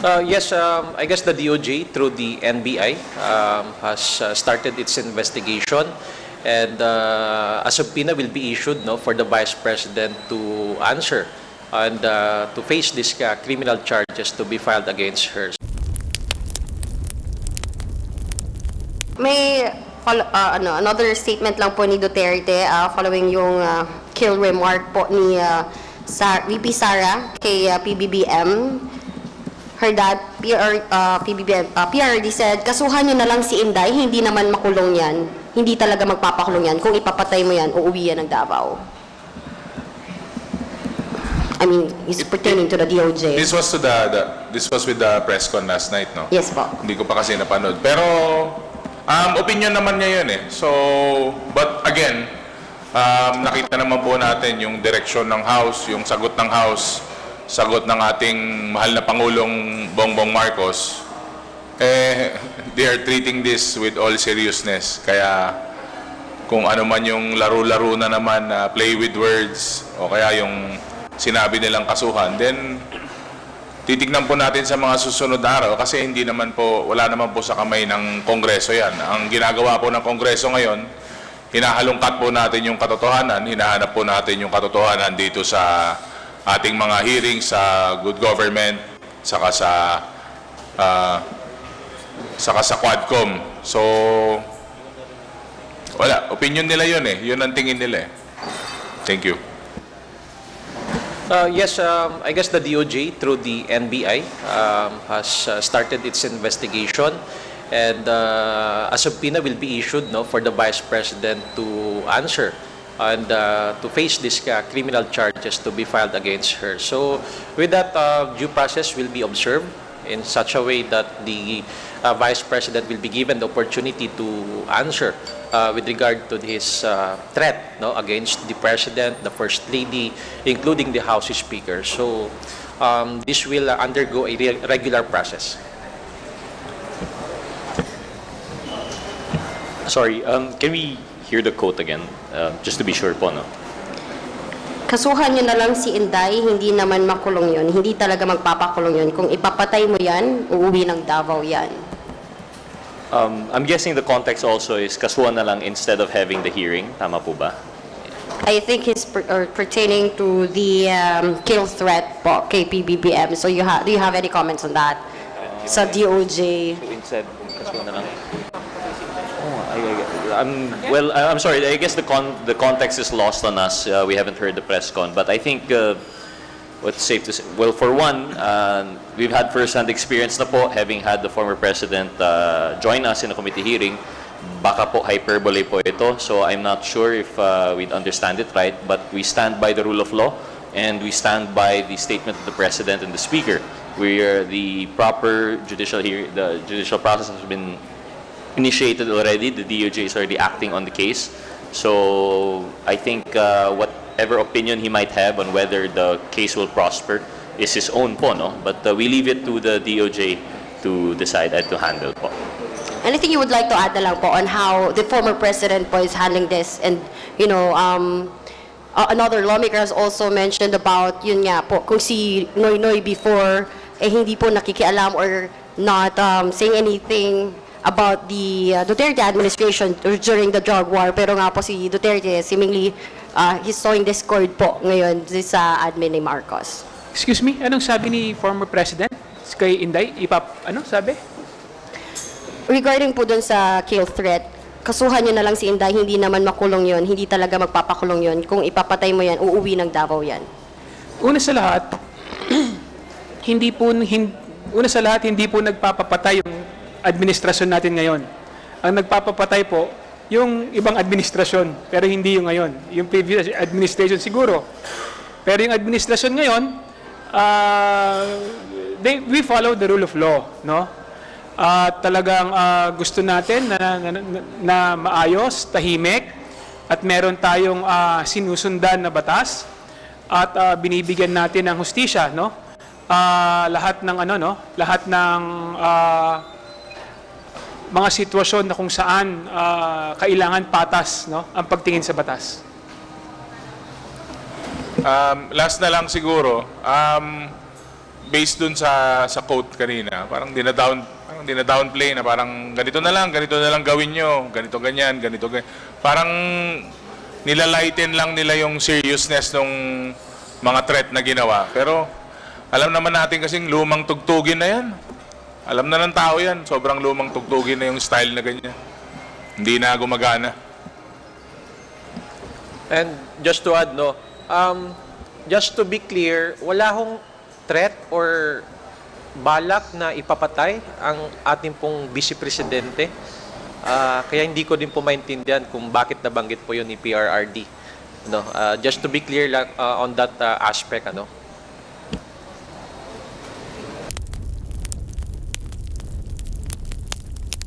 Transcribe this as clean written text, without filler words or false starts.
Yes, I guess the DOJ through the NBI has started its investigation, and a subpoena will be issued, no, for the Vice President to answer and to face these criminal charges to be filed against her. May another statement lang po ni Duterte following yung kill remark po ni VP Sara kay PBBM. Her dad, PRD said, kasuhan nyo na lang si Inday, hindi naman makulong yan. Hindi talaga magpapakulong yan. Kung ipapatay mo yan, uuwi yan ng Davao. I mean, it's pertaining to the DOJ. This was with the press con last night, no? Yes po. Hindi ko pa kasi napanood. Pero opinion naman niya yun eh. So, but again, nakita naman po natin yung direksyon ng House, yung sagot ng House, sagot ng ating mahal na Pangulong Bongbong Marcos. They are treating this with all seriousness. Kaya kung ano man yung laro-laro na naman, play with words, o kaya yung sinabi nilang kasuhan, then titignan po natin sa mga susunod na araw kasi hindi naman po, wala naman po sa kamay ng Kongreso yan. Ang ginagawa po ng Kongreso ngayon, hinahalungkat po natin yung katotohanan, hinahanap po natin yung katotohanan dito sa ating mga hearings sa good government, saka sa Quadcom. So, wala. Opinion nila yun eh. Yun ang tingin nila eh. Thank you. Yes, I guess the DOJ through the NBI has started its investigation, and a subpoena will be issued, no, for the Vice President to answer and to face these criminal charges to be filed against her. So with that, due process will be observed in such a way that the Vice President will be given the opportunity to answer with regard to his threat, no, against the President, the First Lady, including the House Speaker. So this will undergo a regular process. Sorry, can we hear the quote again, just to be sure po, no? Kasuhan nyo na lang si Inday, hindi naman makulong yun. Hindi talaga magpapakulong yun. Kung ipapatay mo yan, uuwi ng Davao yan. I'm guessing the context also is kasuhan na lang instead of having the hearing. Tama po ba? I think it's pertaining to the kill threat po kay PBBM. So do you have any comments on that? Sa DOJ. So instead, kasuhan na lang. I'm sorry. I guess the context is lost on us. We haven't heard the press con, but I think what's safe to say. Well, for one, we've had first-hand experience na po, having had the former president join us in a committee hearing. Baka po hyperbole po ito, so I'm not sure if we'd understand it right. But we stand by the rule of law, and we stand by the statement of the president and the speaker. The proper judicial the judicial process has been initiated already. The DOJ is already acting on the case. So I think whatever opinion he might have on whether the case will prosper is his own po, no? But we leave it to the DOJ to decide and to handle po. Anything you would like to add na lang po on how the former president po is handling this? And, you know, another lawmaker has also mentioned about, yun nga po, kung si Noy before, hindi po nakikialam or not saying anything about the Duterte administration during the drug war. Pero nga po si Duterte, seemingly, he's sowing discord po ngayon sa admin ni Marcos. Excuse me, anong sabi ni former president kay Inday? Ano sabi? Regarding po dun sa kill threat, kasuhan nyo na lang si Inday, hindi naman makulong yon, hindi talaga magpapakulong yon. Kung ipapatay mo yan, uuwi ng Davao yan. Una sa lahat, hindi po nagpapapatay yung administrasyon natin ngayon. Ang nagpapapatay po, yung ibang administrasyon, pero hindi yung ngayon. Yung previous administration siguro. Pero yung administrasyon ngayon, we follow the rule of law, no? Talagang gusto natin na maayos, tahimik, at meron tayong sinusundan na batas at binibigyan natin ng hustisya, no? Lahat ng lahat ng mga sitwasyon na kung saan kailangan patas, no, ang pagtingin sa batas. Last na lang siguro, based dun sa quote kanina, parang dina-downplay na parang ganito na lang gawin nyo, ganito ganyan, ganito ganyan. Parang nilalighten lang nila yung seriousness ng mga threat na ginawa. Pero alam naman natin kasing lumang tugtugin na yan. Alam na ng tao yan, sobrang lumang tugtugin na yung style na ganyan. Hindi na gumagana. And just to add, no, just to be clear, wala hong threat or balak na ipapatay ang ating pong Vice Presidente. Kaya hindi ko din po maintindihan kung bakit nabanggit po yun ni PRRD. No, just to be clear lang on that aspect, ano.